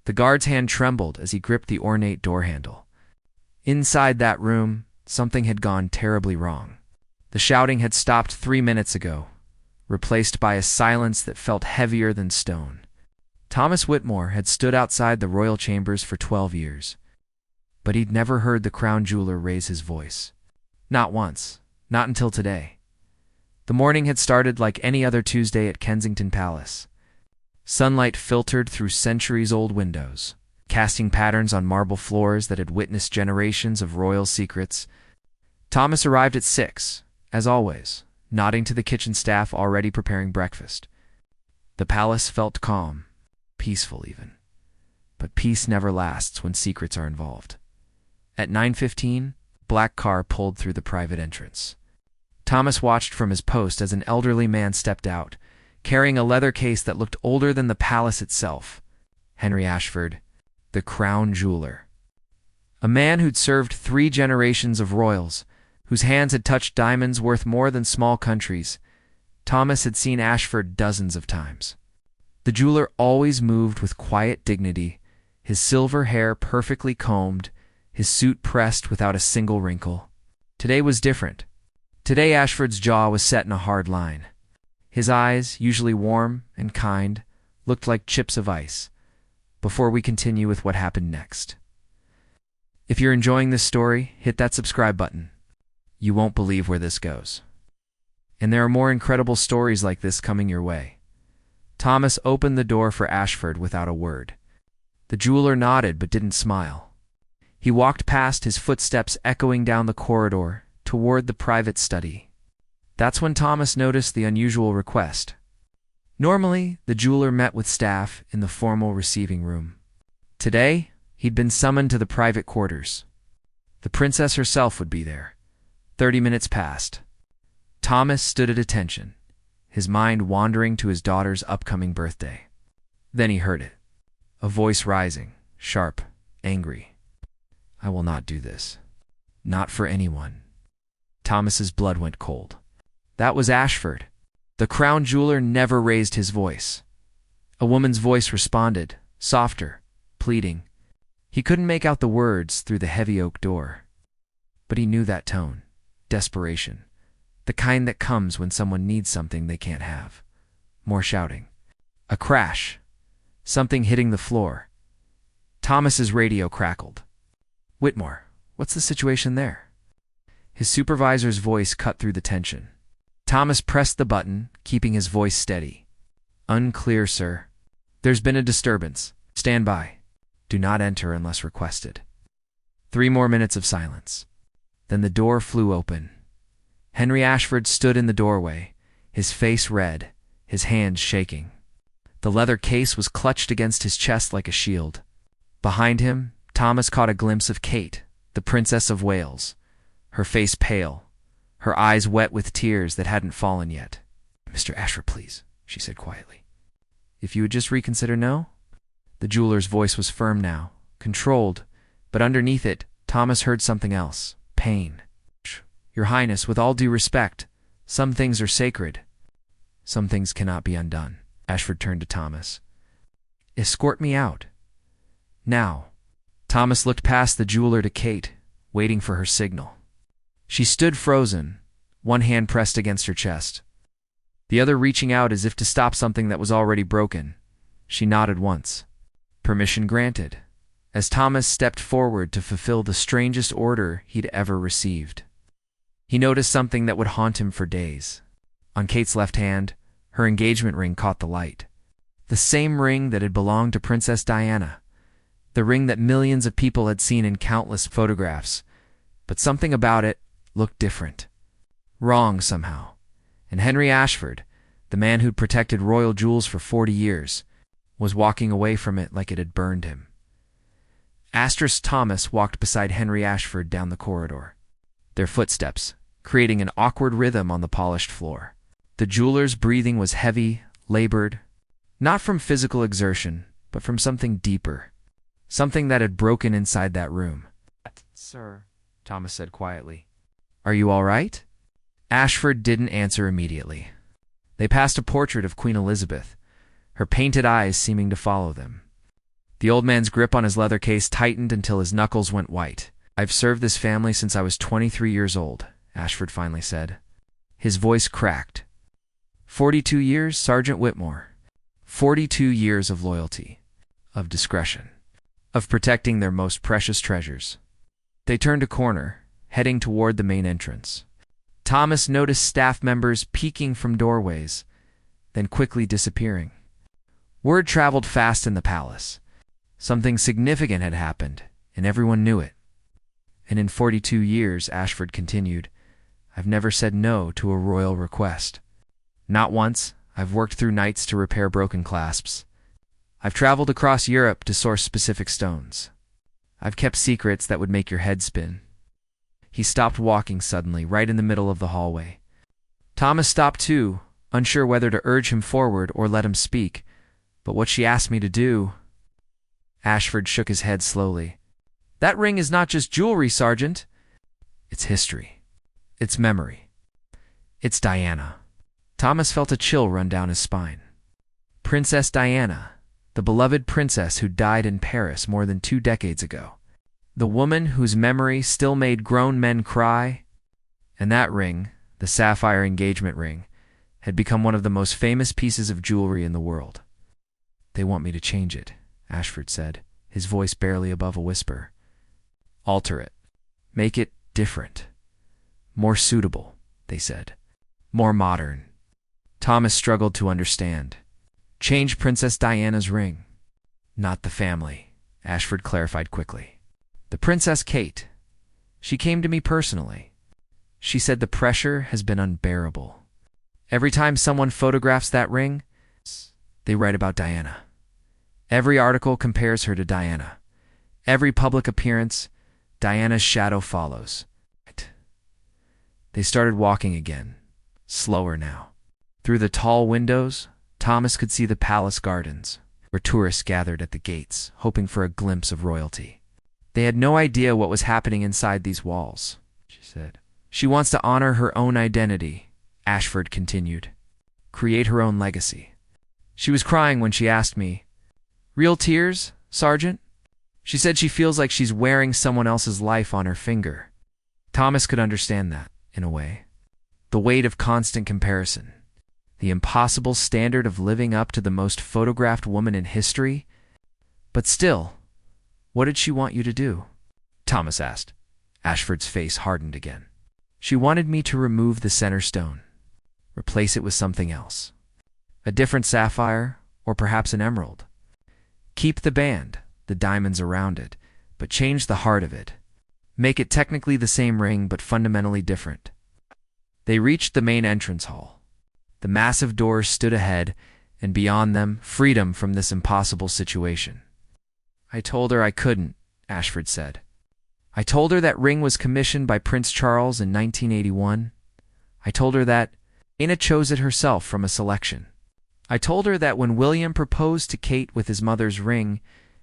The guard's hand trembled as he gripped the ornate door handle. Inside that room, something had gone terribly wrong. The shouting had stopped 3 minutes ago, replaced by a silence that felt heavier than stone. Thomas Whitmore had stood outside the royal chambers for 12 years, but he'd never heard the crown jeweler raise his voice. Not once, not until today. The morning had started like any other Tuesday at Kensington Palace. Sunlight filtered through centuries-old windows, casting patterns on marble floors that had witnessed generations of royal secrets. Thomas arrived at 6, as always, nodding to the kitchen staff already preparing breakfast. The palace felt calm, peaceful even. But peace never lasts when secrets are involved. At 9:15, black car pulled through the private entrance. Thomas watched from his post as an elderly man stepped out, carrying a leather case that looked older than the palace itself. Henry Ashford, the crown jeweler. A man who'd served 3 generations of royals, whose hands had touched diamonds worth more than small countries. Thomas had seen Ashford dozens of times. The jeweler always moved with quiet dignity, his silver hair perfectly combed, his suit pressed without a single wrinkle. Today was different. Today Ashford's jaw was set in a hard line. His eyes, usually warm and kind, looked like chips of ice. Before we continue with what happened next. If you're enjoying this story, hit that subscribe button. You won't believe where this goes. And there are more incredible stories like this coming your way. Thomas opened the door for Ashford without a word. The jeweler nodded but didn't smile. He walked past, his footsteps echoing down the corridor toward the private study. That's when Thomas noticed the unusual request. Normally, the jeweler met with staff in the formal receiving room. Today, he'd been summoned to the private quarters. The princess herself would be there. 30 minutes passed. Thomas stood at attention, his mind wandering to his daughter's upcoming birthday. Then he heard it. A voice rising, sharp, angry. "I will not do this. Not for anyone." Thomas's blood went cold. That was Ashford. The crown jeweler never raised his voice. A woman's voice responded, softer, pleading. He couldn't make out the words through the heavy oak door. But he knew that tone. Desperation. The kind that comes when someone needs something they can't have. More shouting. A crash. Something hitting the floor. Thomas's radio crackled. "Whitmore, what's the situation there?" His supervisor's voice cut through the tension. Thomas pressed the button, keeping his voice steady. "Unclear, sir. There's been a disturbance. Stand by. Do not enter unless requested." 3 more minutes of silence. Then the door flew open. Henry Ashford stood in the doorway, his face red, his hands shaking. The leather case was clutched against his chest like a shield. Behind him, Thomas caught a glimpse of Kate, the Princess of Wales, her face pale, her eyes wet with tears that hadn't fallen yet. "Mr. Ashford, please," she said quietly. "If you would just reconsider, no?" The jeweler's voice was firm now, controlled, but underneath it, Thomas heard something else. Pain. "Your Highness, with all due respect, some things are sacred. Some things cannot be undone." Ashford turned to Thomas. "Escort me out. Now." Thomas looked past the jeweler to Kate, waiting for her signal. She stood frozen, one hand pressed against her chest, the other reaching out as if to stop something that was already broken. She nodded once. Permission granted, as Thomas stepped forward to fulfill the strangest order he'd ever received. He noticed something that would haunt him for days. On Kate's left hand, her engagement ring caught the light. The same ring that had belonged to Princess Diana. The ring that millions of people had seen in countless photographs. But something about it looked different. Wrong somehow. And Henry Ashford, the man who'd protected royal jewels for 40 years, was walking away from it like it had burned him. Thomas walked beside Henry Ashford down the corridor, their footsteps creating an awkward rhythm on the polished floor. The jeweler's breathing was heavy, labored, not from physical exertion, but from something deeper, something that had broken inside that room. "Sir," Thomas said quietly. "Are you all right?" Ashford didn't answer immediately. They passed a portrait of Queen Elizabeth, her painted eyes seeming to follow them. The old man's grip on his leather case tightened until his knuckles went white. "I've served this family since I was 23 years old," Ashford finally said. His voice cracked. 42 years, Sergeant Whitmore. 42 years of loyalty, of discretion, of protecting their most precious treasures. They turned a corner, heading toward the main entrance. Thomas noticed staff members peeking from doorways, then quickly disappearing. Word traveled fast in the palace. Something significant had happened, and everyone knew it. "And in 42 years," Ashford continued, "I've never said no to a royal request. Not once. I've worked through nights to repair broken clasps. I've traveled across Europe to source specific stones. I've kept secrets that would make your head spin." He stopped walking suddenly, right in the middle of the hallway. Thomas stopped too, unsure whether to urge him forward or let him speak. "But what she asked me to do—" Ashford shook his head slowly. "That ring is not just jewelry, Sergeant. It's history. It's memory. It's Diana." Thomas felt a chill run down his spine. Princess Diana, the beloved princess who died in Paris more than 2 decades ago. The woman whose memory still made grown men cry. And that ring, the sapphire engagement ring, had become one of the most famous pieces of jewelry in the world. "They want me to change it," Ashford said, his voice barely above a whisper. "Alter it. Make it different. More suitable," they said. "More modern." Thomas struggled to understand. "Change Princess Diana's ring." "Not the family," Ashford clarified quickly. "The Princess Kate. She came to me personally. She said the pressure has been unbearable. Every time someone photographs that ring, they write about Diana. Every article compares her to Diana. Every public appearance, Diana's shadow follows." They started walking again, slower now. Through the tall windows, Thomas could see the palace gardens, where tourists gathered at the gates, hoping for a glimpse of royalty. "They had no idea what was happening inside these walls," she said. "She wants to honor her own identity," Ashford continued. "Create her own legacy. She was crying when she asked me, 'Real tears, Sergeant?' She said she feels like she's wearing someone else's life on her finger." Thomas could understand that, in a way. The weight of constant comparison. The impossible standard of living up to the most photographed woman in history. "But still, what did she want you to do?" Thomas asked. Ashford's face hardened again. "She wanted me to remove the center stone. Replace it with something else. A different sapphire, or perhaps an emerald. Keep the band, the diamonds around it, but change the heart of it. Make it technically the same ring, but fundamentally different." They reached the main entrance hall. The massive doors stood ahead, and beyond them, freedom from this impossible situation. "I told her I couldn't," Ashford said. "I told her that ring was commissioned by Prince Charles in 1981. I told her that Diana chose it herself from a selection. I told her that when William proposed to Kate with his mother's ring,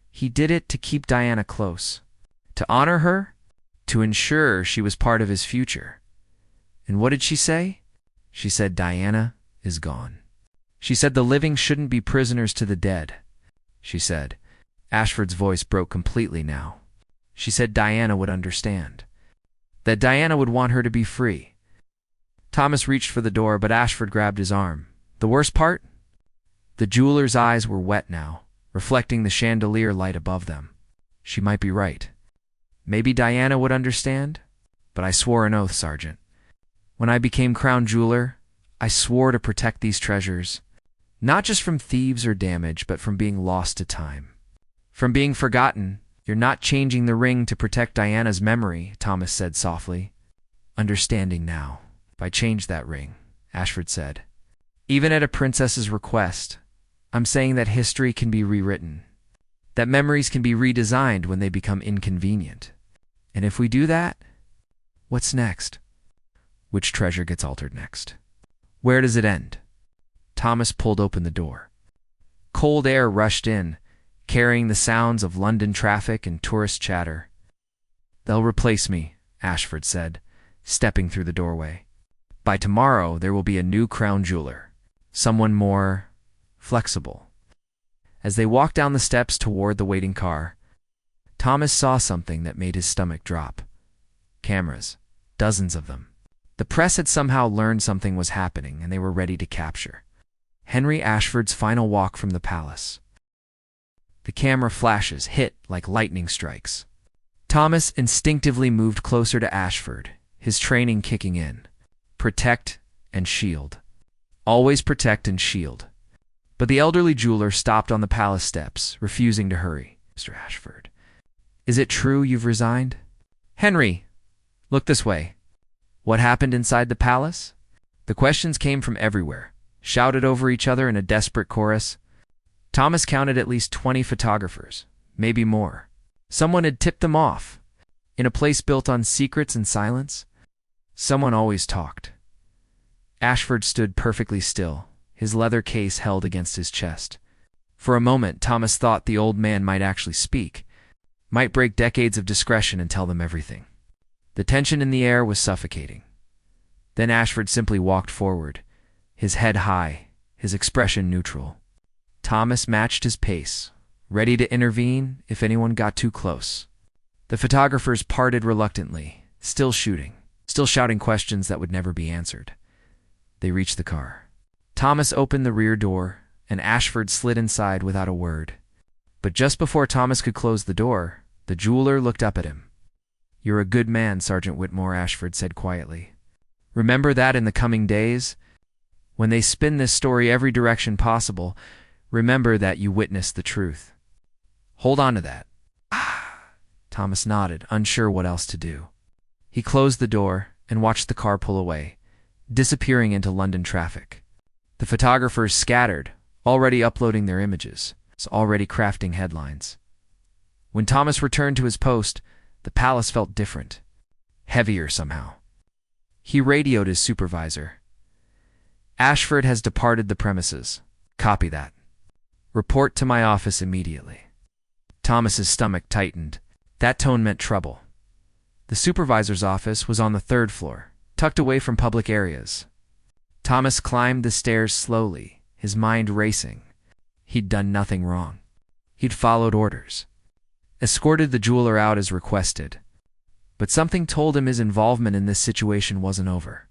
he did it to keep Diana close, to honor her, to ensure she was part of his future. And what did she say? She said Diana is gone. She said the living shouldn't be prisoners to the dead. She said," Ashford's voice broke completely now, "she said Diana would understand. That Diana would want her to be free." Thomas reached for the door, but Ashford grabbed his arm. "The worst part?" The jeweler's eyes were wet now, reflecting the chandelier light above them. "She might be right. Maybe Diana would understand, but I swore an oath, Sergeant. When I became crown jeweler, I swore to protect these treasures, not just from thieves or damage, but from being lost to time. From being forgotten." "You're not changing the ring to protect Diana's memory," Thomas said softly. "Understanding now. If I change that ring," Ashford said, "even at a princess's request, I'm saying that history can be rewritten, that memories can be redesigned when they become inconvenient. And if we do that, what's next? Which treasure gets altered next? Where does it end?" Thomas pulled open the door. Cold air rushed in, carrying the sounds of London traffic and tourist chatter. "They'll replace me," Ashford said, stepping through the doorway. "By tomorrow, there will be a new crown jeweler, someone more flexible." As they walked down the steps toward the waiting car, Thomas saw something that made his stomach drop. Cameras. Dozens of them. The press had somehow learned something was happening, and they were ready to capture Henry Ashford's final walk from the palace. The camera flashes hit like lightning strikes. Thomas instinctively moved closer to Ashford, his training kicking in. Protect and shield. Always protect and shield. But the elderly jeweler stopped on the palace steps, refusing to hurry. Mr. Ashford, is it true you've resigned? Henry, look this way. What happened inside the palace? The questions came from everywhere, shouted over each other in a desperate chorus. Thomas counted at least 20 photographers, maybe more. Someone had tipped them off. In a place built on secrets and silence, someone always talked. Ashford stood perfectly still, his leather case held against his chest. For a moment, Thomas thought the old man might actually speak, might break decades of discretion and tell them everything. The tension in the air was suffocating. Then Ashford simply walked forward, his head high, his expression neutral. Thomas matched his pace, ready to intervene if anyone got too close. The photographers parted reluctantly, still shouting questions that would never be answered. They reached the car. Thomas opened the rear door, and Ashford slid inside without a word. But just before Thomas could close the door, the jeweler looked up at him. "You're a good man, Sergeant Whitmore," Ashford said quietly. "Remember that in the coming days, when they spin this story every direction possible, remember that you witnessed the truth. Hold on to that." Thomas nodded, unsure what else to do. He closed the door and watched the car pull away, disappearing into London traffic. The photographers scattered, already uploading their images, already crafting headlines. When Thomas returned to his post, the palace felt different, heavier somehow. He radioed his supervisor. "Ashford has departed the premises. Copy that. Report to my office immediately." Thomas's stomach tightened. That tone meant trouble. The supervisor's office was on the 3rd floor, tucked away from public areas. Thomas climbed the stairs slowly, his mind racing. He'd done nothing wrong. He'd followed orders. Escorted the jeweler out as requested. But something told him his involvement in this situation wasn't over.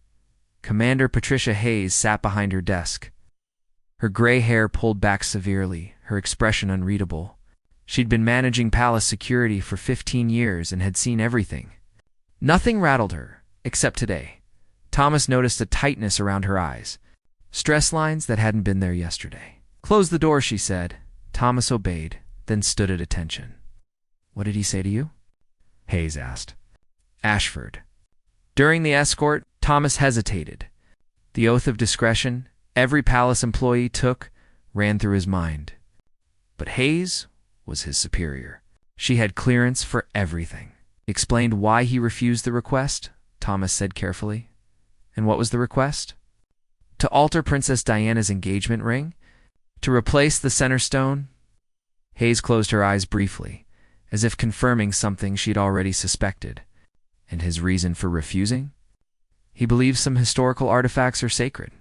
Commander Patricia Hayes sat behind her desk. Her gray hair pulled back severely, her expression unreadable. She'd been managing palace security for 15 years and had seen everything. Nothing rattled her, except today. Thomas noticed a tightness around her eyes, stress lines that hadn't been there yesterday. "Close the door," she said. Thomas obeyed, then stood at attention. "What did he say to you?" Hayes asked. Ashford. During the escort, Thomas hesitated. The oath of discretion every palace employee took ran through his mind. But Hayes was his superior. She had clearance for everything. Explained why he refused the request, Thomas said carefully. And what was the request? To alter Princess Diana's engagement ring? To replace the center stone? Hayes closed her eyes briefly, as if confirming something she'd already suspected. And his reason for refusing? He believes some historical artifacts are sacred,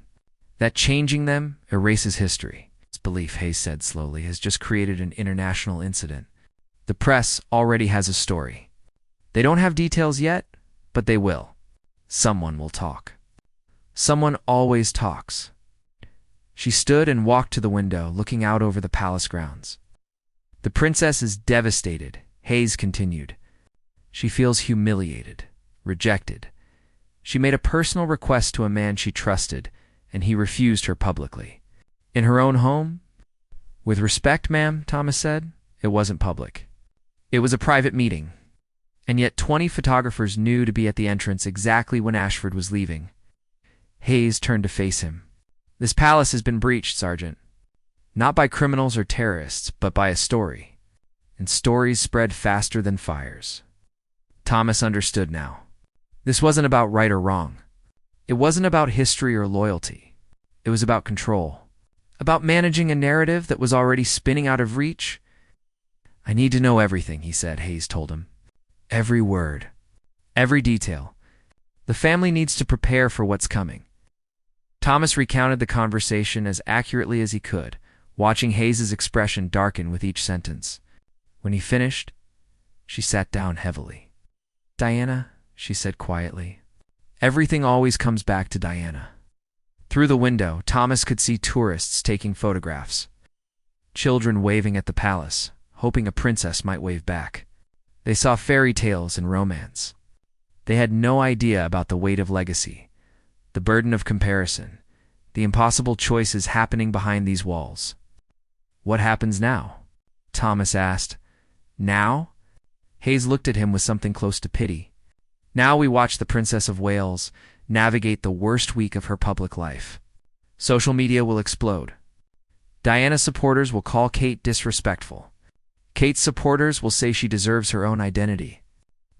that changing them erases history. This belief, Hayes said slowly, has just created an international incident. The press already has a story. They don't have details yet, but they will. Someone will talk. Someone always talks. She stood and walked to the window, looking out over the palace grounds. The princess is devastated, Hayes continued. She feels humiliated, rejected. She made a personal request to a man she trusted, and he refused her publicly. In her own home? With respect, ma'am, Thomas said, it wasn't public. It was a private meeting. And yet 20 photographers knew to be at the entrance exactly when Ashford was leaving. Hayes turned to face him. "This palace has been breached, Sergeant. Not by criminals or terrorists, but by a story. And stories spread faster than fires." Thomas understood now. This wasn't about right or wrong. It wasn't about history or loyalty. It was about control. About managing a narrative that was already spinning out of reach. "I need to know everything," he said, Hayes told him. "Every word. Every detail. The family needs to prepare for what's coming." Thomas recounted the conversation as accurately as he could, watching Hayes's expression darken with each sentence. When he finished, she sat down heavily. "Diana," she said quietly. "Everything always comes back to Diana." Through the window, Thomas could see tourists taking photographs. Children waving at the palace, hoping a princess might wave back. They saw fairy tales and romance. They had no idea about the weight of legacy, the burden of comparison, the impossible choices happening behind these walls. "What happens now?" Thomas asked. "Now?" Hayes looked at him with something close to pity. "Now we watch the Princess of Wales navigate the worst week of her public life. Social media will explode. Diana's supporters will call Kate disrespectful. Kate's supporters will say she deserves her own identity.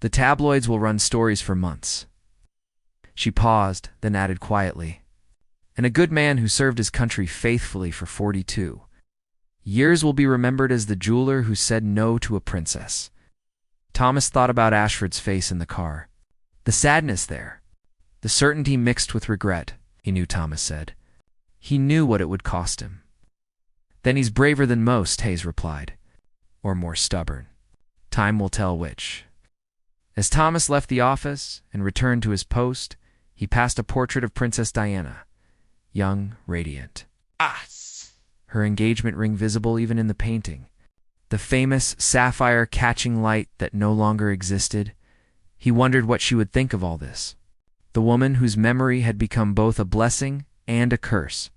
The tabloids will run stories for months." She paused, then added quietly, "And a good man who served his country faithfully for 42 years will be remembered as the jeweler who said no to a princess." Thomas thought about Ashford's face in the car. The sadness there. The certainty mixed with regret, he knew, Thomas said. He knew what it would cost him. "Then he's braver than most," Hayes replied. "Or more stubborn. Time will tell which." As Thomas left the office and returned to his post, he passed a portrait of Princess Diana, young, radiant. Her engagement ring visible even in the painting. The famous sapphire catching light that no longer existed. He wondered what she would think of all this. The woman whose memory had become both a blessing and a curse,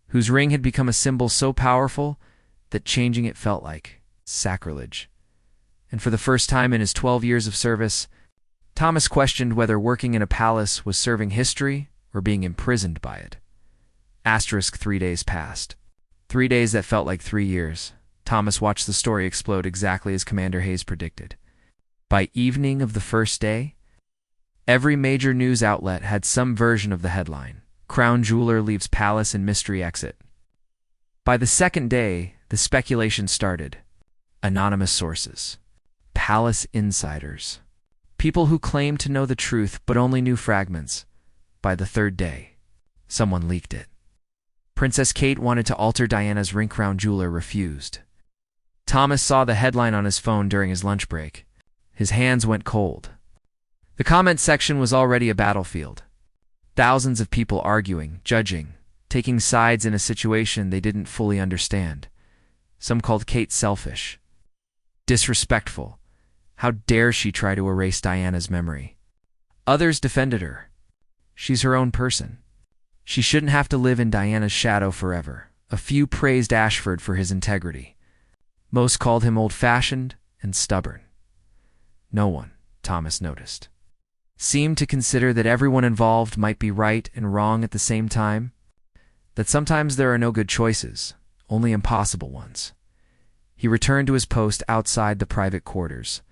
whose ring had become a symbol so powerful that changing it felt like sacrilege. And for the first time in his 12 years of service, Thomas questioned whether working in a palace was serving history or being imprisoned by it. 3 days passed. 3 days that felt like 3 years. Thomas watched the story explode exactly as Commander Hayes predicted. By evening of the first day, every major news outlet had some version of the headline: "Crown Jeweler leaves palace in mystery exit." By the second day, the speculation started. Anonymous sources. Palace insiders. People who claimed to know the truth but only knew fragments. By the third day, someone leaked it. Princess Kate wanted to alter Diana's ring. Crown Jeweler refused. Thomas saw the headline on his phone during his lunch break. His hands went cold. The comment section was already a battlefield. Thousands of people arguing, judging, taking sides in a situation they didn't fully understand. Some called Kate selfish, disrespectful. How dare she try to erase Diana's memory? Others defended her. She's her own person. She shouldn't have to live in Diana's shadow forever. A few praised Ashford for his integrity. Most called him old-fashioned and stubborn. No one, Thomas noticed, seemed to consider that everyone involved might be right and wrong at the same time. That sometimes there are no good choices, only impossible ones. He returned to his post outside the private quarters.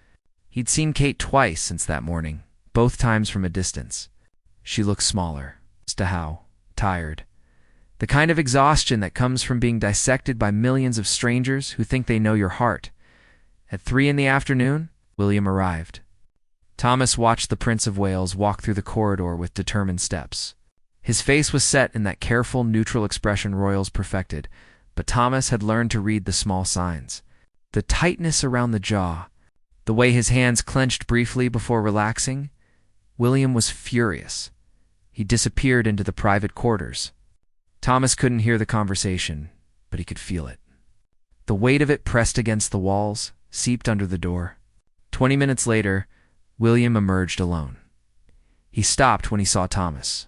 He'd seen Kate twice since that morning, both times from a distance. She looked smaller, tired. The kind of exhaustion that comes from being dissected by millions of strangers who think they know your heart. At 3 p.m, William arrived. Thomas watched the Prince of Wales walk through the corridor with determined steps. His face was set in that careful, neutral expression royals perfected, but Thomas had learned to read the small signs. The tightness around the jaw, the way his hands clenched briefly before relaxing. William was furious. He disappeared into the private quarters. Thomas couldn't hear the conversation, but he could feel it. The weight of it pressed against the walls, seeped under the door. 20 minutes later, William emerged alone. He stopped when he saw Thomas.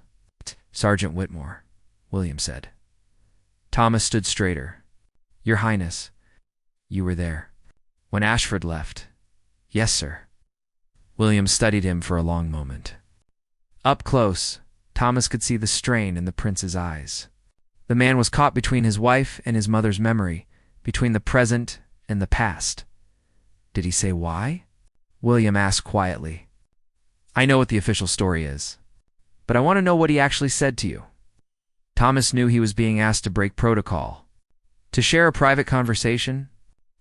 "Sergeant Whitmore," William said. Thomas stood straighter. "Your Highness, you were there when Ashford left." "Yes, sir." William studied him for a long moment. Up close, Thomas could see the strain in the prince's eyes. The man was caught between his wife and his mother's memory, between the present and the past. "Did he say why?" William asked quietly. "I know what the official story is, but I want to know what he actually said to you." Thomas knew he was being asked to break protocol, to share a private conversation,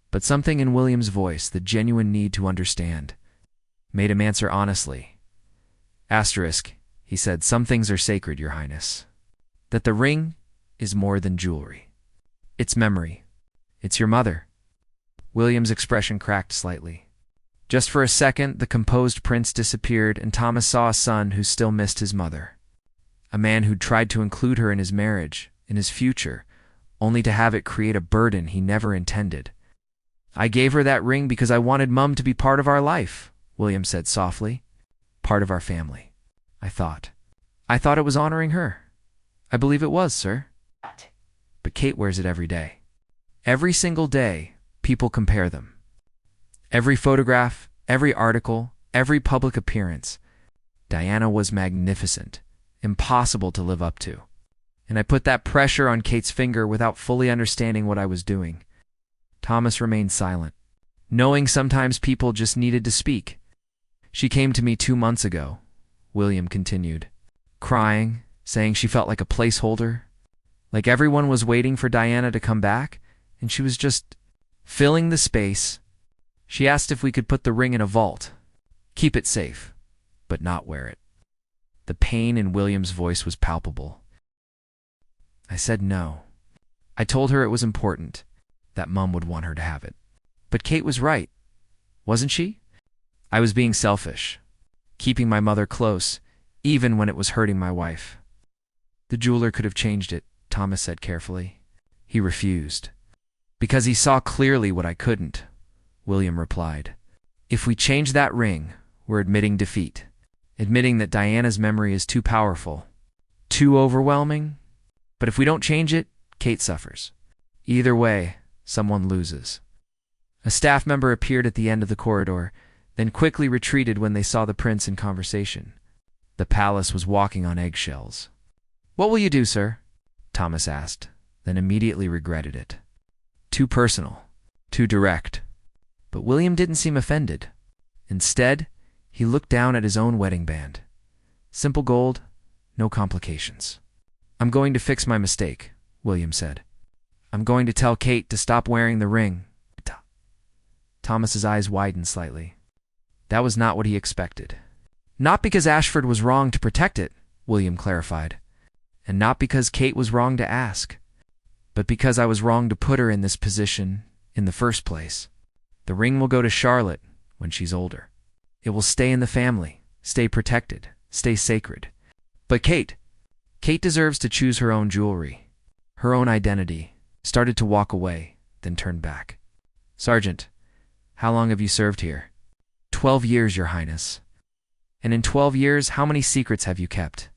but something in William's voice, the genuine need to understand, made him answer honestly. He said, "Some things are sacred, Your Highness. That the ring is more than jewelry. It's memory. It's your mother. William's expression cracked slightly. Just for a second, the composed prince disappeared, and Thomas saw a son who still missed his mother. A man who'd tried to include her in his marriage, in his future, only to have it create a burden he never intended. I gave her that ring because I wanted Mum to be part of our life, William said softly. Part of our family. I thought it was honoring her. I believe it was, sir. But Kate wears it every day. Every single day, people compare them. Every photograph, every article, every public appearance. Diana was magnificent, impossible to live up to. And I put that pressure on Kate's finger without fully understanding what I was doing. Thomas remained silent, knowing sometimes people just needed to speak. She came to me 2 months ago, William continued, crying, saying she felt like a placeholder, like everyone was waiting for Diana to come back, and she was just filling the space. She asked if we could put the ring in a vault, keep it safe, but not wear it. The pain in William's voice was palpable. I said no. I told her it was important, that Mum would want her to have it. But Kate was right, wasn't she? I was being selfish, keeping my mother close, even when it was hurting my wife. The jeweler could have changed it, Thomas said carefully. He refused. Because he saw clearly what I couldn't, William replied. If we change that ring, we're admitting defeat, admitting that Diana's memory is too powerful, too overwhelming. But if we don't change it, Kate suffers. Either way, someone loses. A staff member appeared at the end of the corridor, then quickly retreated when they saw the prince in conversation. The palace was walking on eggshells. What will you do, sir? Thomas asked, then immediately regretted it. Too personal, too direct. But William didn't seem offended. Instead, he looked down at his own wedding band. Simple gold, no complications. I'm going to fix my mistake, William said. I'm going to tell Kate to stop wearing the ring. Thomas's eyes widened slightly. That was not what he expected. Not because Ashford was wrong to protect it, William clarified, and not because Kate was wrong to ask, but because I was wrong to put her in this position in the first place. The ring will go to Charlotte when she's older. It will stay in the family, stay protected, stay sacred. But Kate deserves to choose her own jewelry, her own identity. Started to walk away, then turned back. Sergeant, how long have you served here? 12 years, Your Highness. And in 12 years, how many secrets have you kept?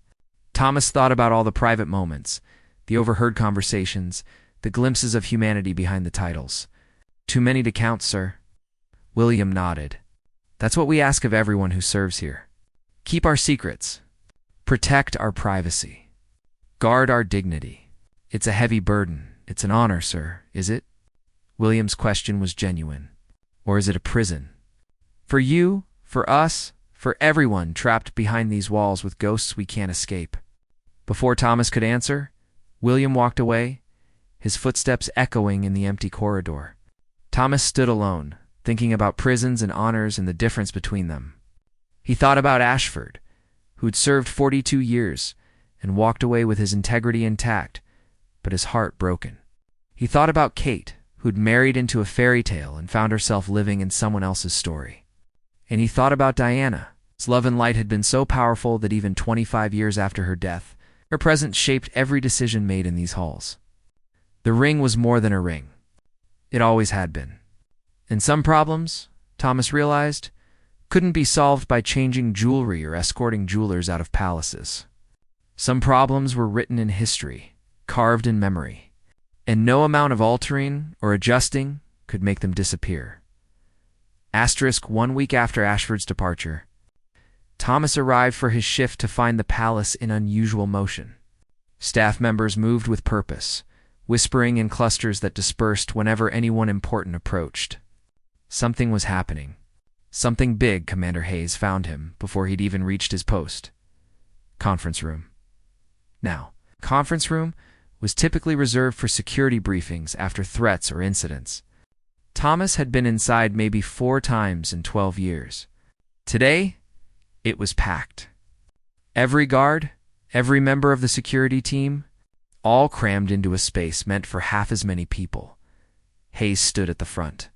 Thomas thought about all the private moments, the overheard conversations, the glimpses of humanity behind the titles. Too many to count, sir. William nodded. That's what we ask of everyone who serves here. Keep our secrets. Protect our privacy. Guard our dignity. It's a heavy burden. It's an honor, sir, is it? William's question was genuine. Or is it a prison? For you, for us, for everyone trapped behind these walls with ghosts we can't escape. Before Thomas could answer, William walked away, his footsteps echoing in the empty corridor. Thomas stood alone, thinking about prisons and honors and the difference between them. He thought about Ashford, who'd served 42 years and walked away with his integrity intact, but his heart broken. He thought about Kate, who'd married into a fairy tale and found herself living in someone else's story. And he thought about Diana. His love and light had been so powerful that even 25 years after her death, her presence shaped every decision made in these halls. The ring was more than a ring. It always had been. And some problems, Thomas realized, couldn't be solved by changing jewelry or escorting jewelers out of palaces. Some problems were written in history, carved in memory, and no amount of altering or adjusting could make them disappear. Asterisk 1 week after Ashford's departure, Thomas arrived for his shift to find the palace in unusual motion. Staff members moved with purpose, whispering in clusters that dispersed whenever anyone important approached. Something was happening. Something big, Commander Hayes found him before he'd even reached his post. Conference room. Now, conference room was typically reserved for security briefings after threats or incidents. Thomas had been inside maybe 4 times in 12 years. Today, it was packed. Every guard, every member of the security team, all crammed into a space meant for half as many people. Hayes stood at the front,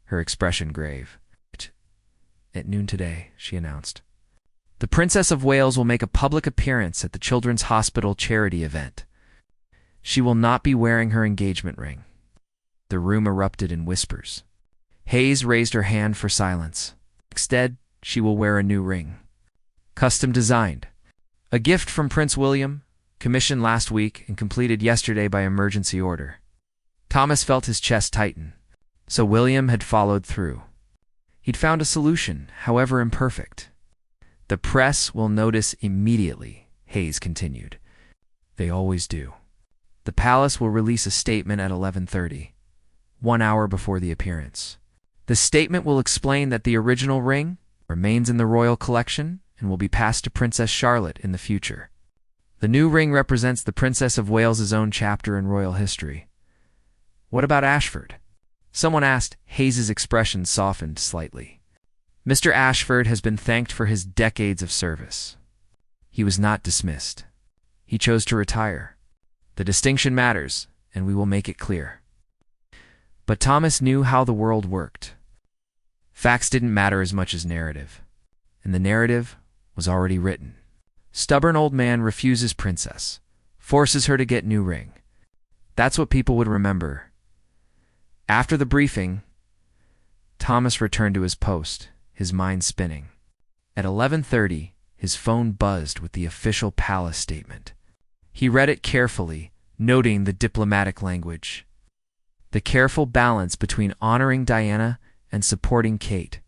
her expression grave. "At noon today," she announced, "the Princess of Wales will make a public appearance at the Children's Hospital charity event. She will not be wearing her engagement ring." The room erupted in whispers. Hayes raised her hand for silence. Instead, she will wear a new ring. Custom designed. A gift from Prince William, commissioned last week and completed yesterday by emergency order. Thomas felt his chest tighten. So William had followed through. He'd found a solution, however imperfect. "The press will notice immediately," Hayes continued. "They always do. The palace will release a statement at 11:30, 1 hour before the appearance. The statement will explain that the original ring remains in the royal collection and will be passed to Princess Charlotte in the future. The new ring represents the Princess of Wales's own chapter in royal history." "What about Ashford?" someone asked. Hayes's expression softened slightly. "Mr. Ashford has been thanked for his decades of service. He was not dismissed. He chose to retire. The distinction matters, and we will make it clear." But Thomas knew how the world worked. Facts didn't matter as much as narrative, and the narrative was already written. Stubborn old man refuses princess, forces her to get new ring. That's what people would remember. After the briefing, Thomas returned to his post, his mind spinning. At 11:30, his phone buzzed with the official palace statement. He read it carefully, noting the diplomatic language. The careful balance between honoring Diana and supporting Kate.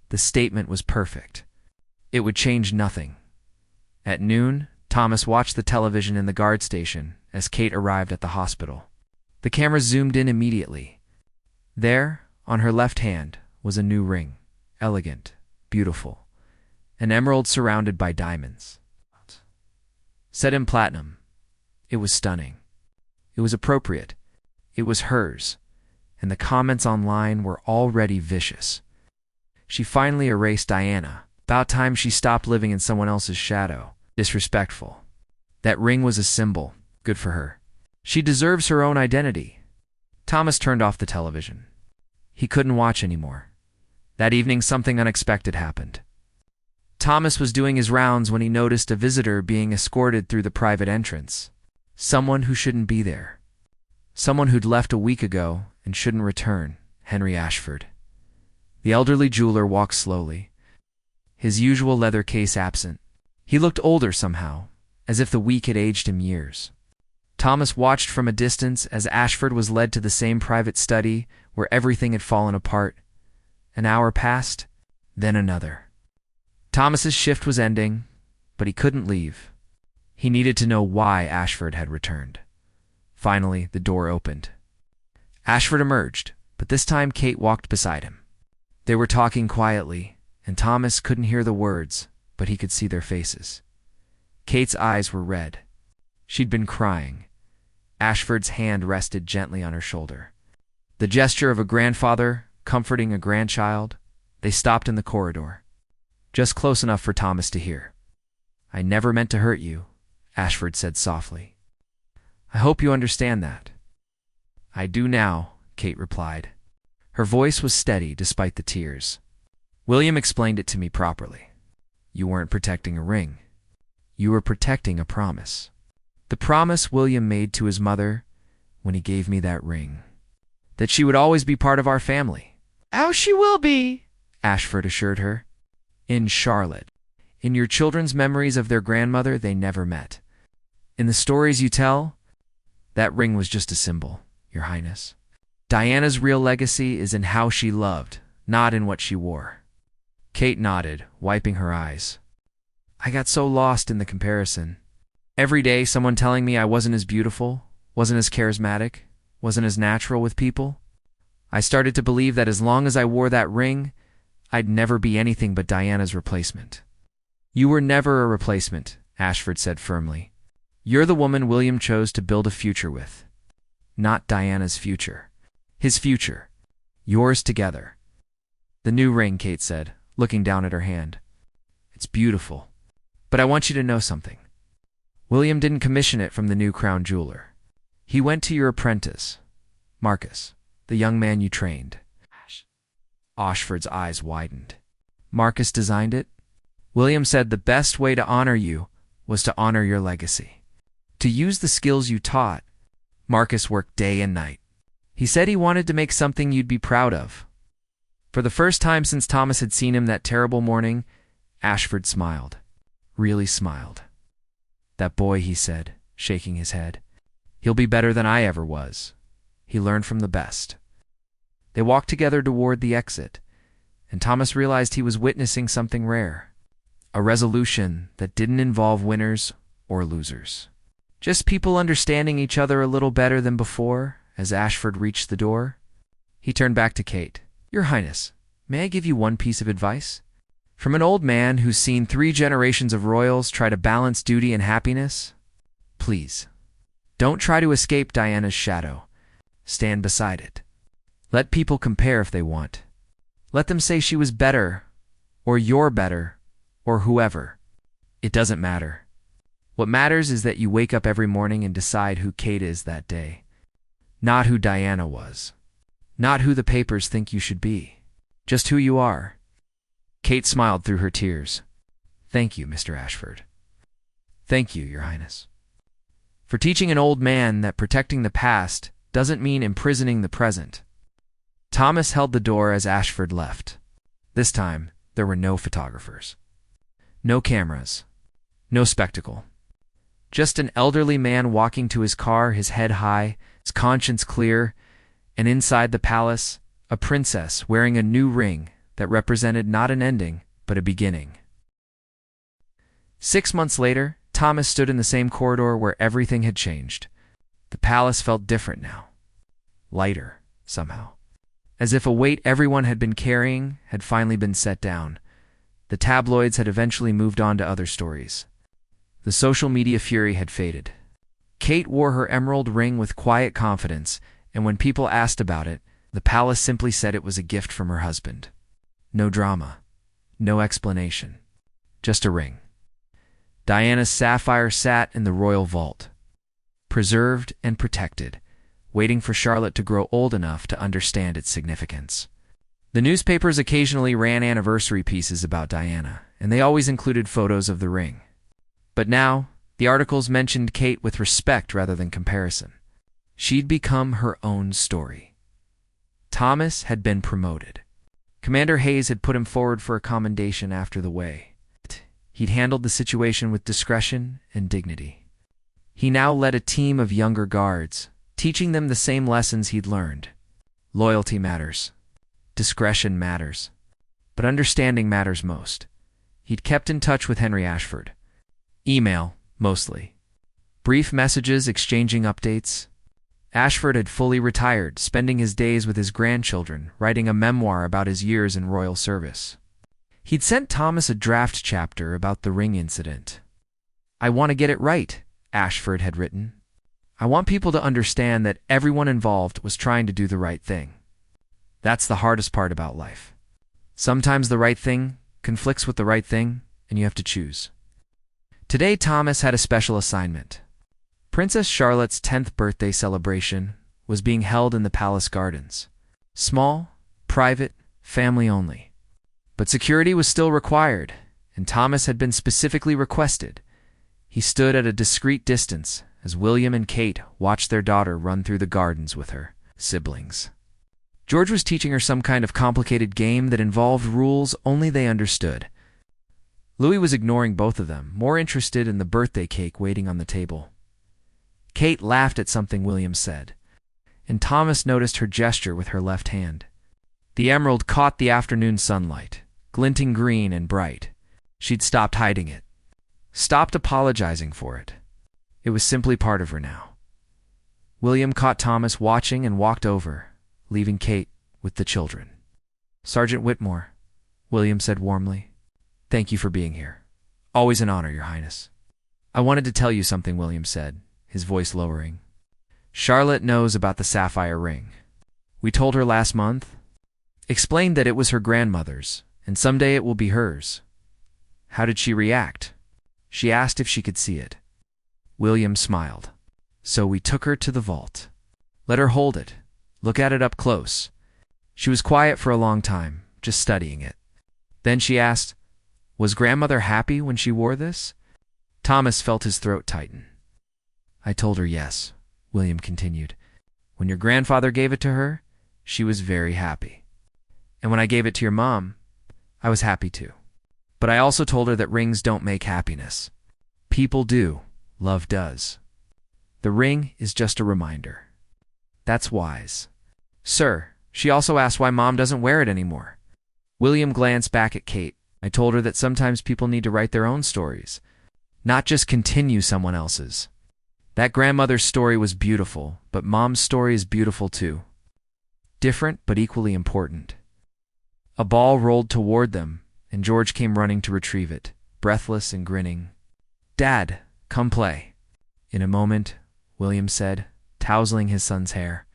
The statement was perfect. It would change nothing. At noon, Thomas watched the television in the guard station as Kate arrived at the hospital. The camera zoomed in immediately. There, on her left hand, was a new ring, elegant, beautiful, an emerald surrounded by diamonds. Set in platinum, it was stunning. It was appropriate. It was hers, and the comments online were already vicious. She finally erased Diana. About time she stopped living in someone else's shadow. Disrespectful. That ring was a symbol. Good for her. She deserves her own identity. Thomas turned off the television. He couldn't watch anymore. That evening, something unexpected happened. Thomas was doing his rounds when he noticed a visitor being escorted through the private entrance. Someone who shouldn't be there. Someone who'd left a week ago and shouldn't return. Henry Ashford. The elderly jeweler walked slowly, his usual leather case absent. He looked older somehow, as if the week had aged him years. Thomas watched from a distance as Ashford was led to the same private study where everything had fallen apart. An hour passed, then another. Thomas's shift was ending, but he couldn't leave. He needed to know why Ashford had returned. Finally, the door opened. Ashford emerged, but this time Kate walked beside him. They were talking quietly, and Thomas couldn't hear the words, but he could see their faces. Kate's eyes were red. She'd been crying. Ashford's hand rested gently on her shoulder. The gesture of a grandfather comforting a grandchild. They stopped in the corridor, just close enough for Thomas to hear. "I never meant to hurt you," Ashford said softly. "I hope you understand that." "I do now," Kate replied. Her voice was steady despite the tears. "William explained it to me properly. You weren't protecting a ring. You were protecting a promise. The promise William made to his mother when he gave me that ring. That she would always be part of our family." "Oh, she will be," Ashford assured her. "In Charlotte. In your children's memories of their grandmother they never met. In the stories you tell, that ring was just a symbol, Your Highness. Diana's real legacy is in how she loved, not in what she wore." Kate nodded, wiping her eyes. "I got so lost in the comparison. Every day someone telling me I wasn't as beautiful, wasn't as charismatic, wasn't as natural with people. I started to believe that as long as I wore that ring, I'd never be anything but Diana's replacement." "You were never a replacement," Ashford said firmly. "You're the woman William chose to build a future with. Not Diana's future. His future. Yours together." "The new ring," Kate said, looking down at her hand. "It's beautiful. But I want you to know something. William didn't commission it from the new crown jeweler. He went to your apprentice, Marcus, the young man you trained. Ashford's eyes widened. Marcus designed it? William said the best way to honor you was to honor your legacy. To use the skills you taught. Marcus worked day and night. He said he wanted to make something you'd be proud of. For the first time since Thomas had seen him that terrible morning, Ashford smiled. Really smiled. That boy, he said, shaking his head. He'll be better than I ever was. He learned from the best. They walked together toward the exit, and Thomas realized he was witnessing something rare. A resolution that didn't involve winners or losers. Just people understanding each other a little better than before. As Ashford reached the door, he turned back to Kate. Your Highness, may I give you one piece of advice? From an old man who's seen 3 generations of royals try to balance duty and happiness? Please, don't try to escape Diana's shadow. Stand beside it. Let people compare if they want. Let them say she was better, or you're better, or whoever. It doesn't matter. What matters is that you wake up every morning and decide who Kate is that day. Not who Diana was. Not who the papers think you should be. Just who you are. Kate smiled through her tears. Thank you, Mr. Ashford. Thank you, Your Highness. For teaching an old man that protecting the past doesn't mean imprisoning the present. Thomas held the door as Ashford left. This time, there were no photographers. No cameras. No spectacle. Just an elderly man walking to his car, his head high, his conscience clear, and inside the palace, a princess wearing a new ring that represented not an ending, but a beginning. 6 months later, Thomas stood in the same corridor where everything had changed. The palace felt different now. Lighter, somehow. As if a weight everyone had been carrying had finally been set down. The tabloids had eventually moved on to other stories. The social media fury had faded. Kate wore her emerald ring with quiet confidence, and when people asked about it, the palace simply said it was a gift from her husband. No drama. No explanation. Just a ring. Diana's sapphire sat in the royal vault, preserved and protected, waiting for Charlotte to grow old enough to understand its significance. The newspapers occasionally ran anniversary pieces about Diana, and they always included photos of the ring. But now, the articles mentioned Kate with respect rather than comparison. She'd become her own story. Thomas had been promoted. Commander Hayes had put him forward for a commendation after the way. He'd handled the situation with discretion and dignity. He now led a team of younger guards, teaching them the same lessons he'd learned. Loyalty matters. Discretion matters. But understanding matters most. He'd kept in touch with Henry Ashford. Email, mostly. Brief messages exchanging updates. Ashford had fully retired, spending his days with his grandchildren, writing a memoir about his years in royal service. He'd sent Thomas a draft chapter about the ring incident. I want to get it right, Ashford had written. I want people to understand that everyone involved was trying to do the right thing. That's the hardest part about life. Sometimes the right thing conflicts with the right thing, and you have to choose. Today, Thomas had a special assignment. Princess Charlotte's 10th birthday celebration was being held in the palace gardens. Small, private, family only. But security was still required, and Thomas had been specifically requested. He stood at a discreet distance as William and Kate watched their daughter run through the gardens with her siblings. George was teaching her some kind of complicated game that involved rules only they understood. Louis was ignoring both of them, more interested in the birthday cake waiting on the table. Kate laughed at something William said, and Thomas noticed her gesture with her left hand. The emerald caught the afternoon sunlight, glinting green and bright. She'd stopped hiding it, stopped apologizing for it. It was simply part of her now. William caught Thomas watching and walked over, leaving Kate with the children. Sergeant Whitmore, William said warmly. Thank you for being here. Always an honor, Your Highness. I wanted to tell you something, William said, his voice lowering. Charlotte knows about the sapphire ring. We told her last month. Explained that it was her grandmother's, and someday it will be hers. How did she react? She asked if she could see it. William smiled. So we took her to the vault. Let her hold it. Look at it up close. She was quiet for a long time, just studying it. Then she asked, "Was grandmother happy when she wore this?" Thomas felt his throat tighten. "I told her yes," William continued. "When your grandfather gave it to her, she was very happy. And when I gave it to your mom, I was happy too. But I also told her that rings don't make happiness. People do. Love does. The ring is just a reminder. That's wise." "Sir," she also asked why Mom doesn't wear it anymore. William glanced back at Kate. "I told her that sometimes people need to write their own stories, not just continue someone else's. That grandmother's story was beautiful, but Mom's story is beautiful too. Different, but equally important." A ball rolled toward them, and George came running to retrieve it, breathless and grinning. "Dad, come play." "In a moment," William said, tousling his son's hair.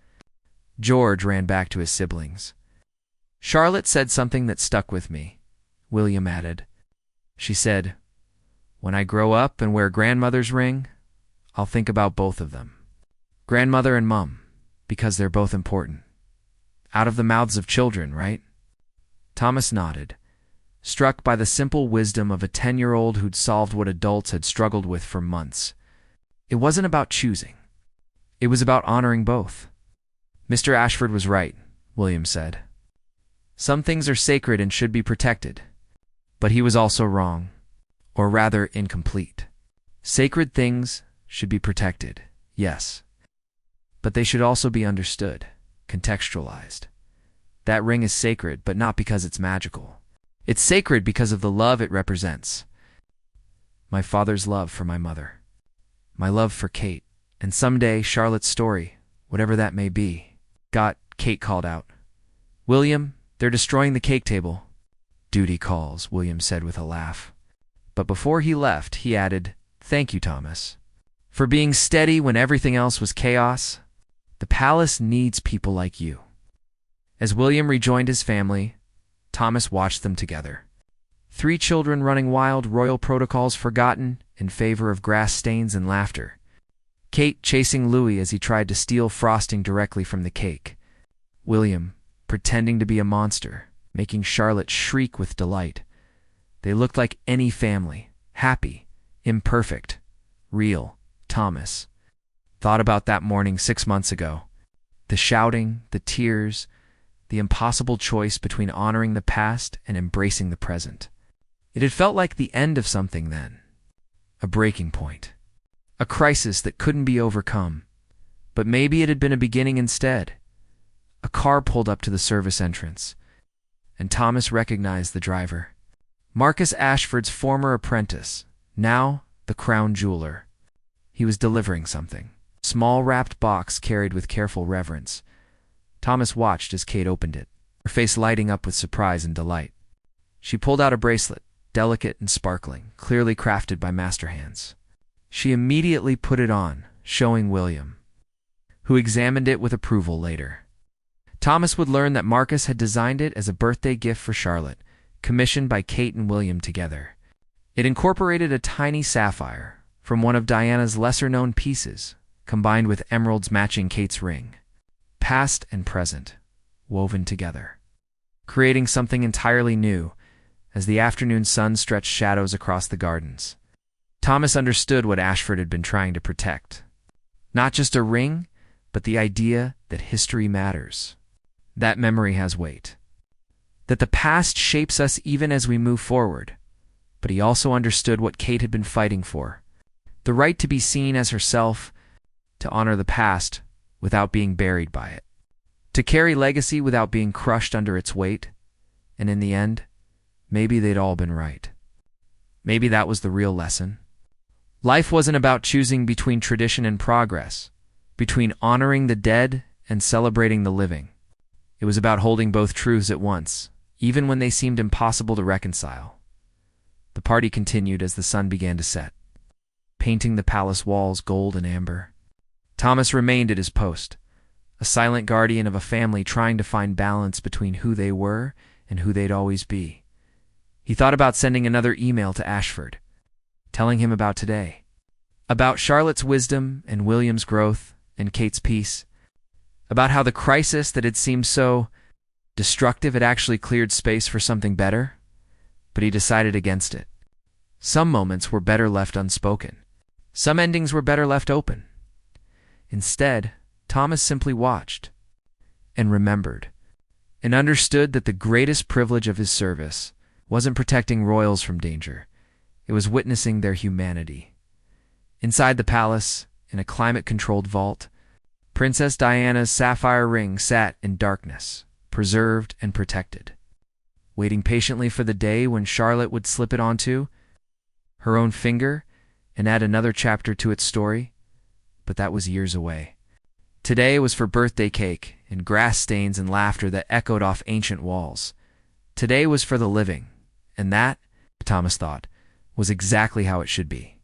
George ran back to his siblings. "Charlotte said something that stuck with me," William added. "She said, 'When I grow up and wear grandmother's ring, I'll think about both of them. Grandmother and Mom, because they're both important.' Out of the mouths of children, right?" Thomas nodded, struck by the simple wisdom of a 10-year-old who'd solved what adults had struggled with for months. It wasn't about choosing. It was about honoring both. "Mr. Ashford was right," William said. "Some things are sacred and should be protected. But he was also wrong, or rather incomplete. Sacred things should be protected, yes. But they should also be understood, contextualized. That ring is sacred, but not because it's magical. It's sacred because of the love it represents. My father's love for my mother. My love for Kate. And someday Charlotte's story, whatever that may be." Kate called out. "William, they're destroying the cake table." "Duty calls," William said with a laugh. But before he left, he added, "Thank you, Thomas, for being steady when everything else was chaos. The palace needs people like you." As William rejoined his family, Thomas watched them together. 3 children running wild, royal protocols forgotten in favor of grass stains and laughter. Kate chasing Louis as he tried to steal frosting directly from the cake. William pretending to be a monster, making Charlotte shriek with delight. They looked like any family, happy, imperfect, real. Thomas thought about that morning 6 months ago. The shouting, the tears, the impossible choice between honoring the past and embracing the present. It had felt like the end of something then. A breaking point. A crisis that couldn't be overcome. But maybe it had been a beginning instead. A car pulled up to the service entrance, and Thomas recognized the driver. Marcus Ashford's former apprentice, now the crown jeweler. He was delivering something. Small wrapped box carried with careful reverence. Thomas watched as Kate opened it, her face lighting up with surprise and delight. She pulled out a bracelet, delicate and sparkling, clearly crafted by master hands. She immediately put it on, showing William, who examined it with approval later. Thomas would learn that Marcus had designed it as a birthday gift for Charlotte, commissioned by Kate and William together. It incorporated a tiny sapphire from one of Diana's lesser-known pieces, combined with emeralds matching Kate's ring. Past and present, woven together, creating something entirely new as the afternoon sun stretched shadows across the gardens. Thomas understood what Ashford had been trying to protect. Not just a ring, but the idea that history matters. That memory has weight. That the past shapes us even as we move forward. But he also understood what Kate had been fighting for. The right to be seen as herself, to honor the past without being buried by it. To carry legacy without being crushed under its weight. And in the end, maybe they'd all been right. Maybe that was the real lesson. Life wasn't about choosing between tradition and progress, between honoring the dead and celebrating the living. It was about holding both truths at once, even when they seemed impossible to reconcile. The party continued as the sun began to set, painting the palace walls gold and amber. Thomas remained at his post, a silent guardian of a family trying to find balance between who they were and who they'd always be. He thought about sending another email to Ashford, telling him about today, About Charlotte's wisdom and William's growth and Kate's peace. About how the crisis that had seemed so destructive had actually cleared space for something better, but he decided against it. Some moments were better left unspoken. Some endings were better left open. Instead, Thomas simply watched and remembered and understood that the greatest privilege of his service wasn't protecting royals from danger. It was witnessing their humanity. Inside the palace, in a climate-controlled vault, Princess Diana's sapphire ring sat in darkness, preserved and protected, waiting patiently for the day when Charlotte would slip it onto her own finger and add another chapter to its story. But that was years away. Today was for birthday cake and grass stains and laughter that echoed off ancient walls. Today was for the living, and that, Thomas thought, was exactly how it should be.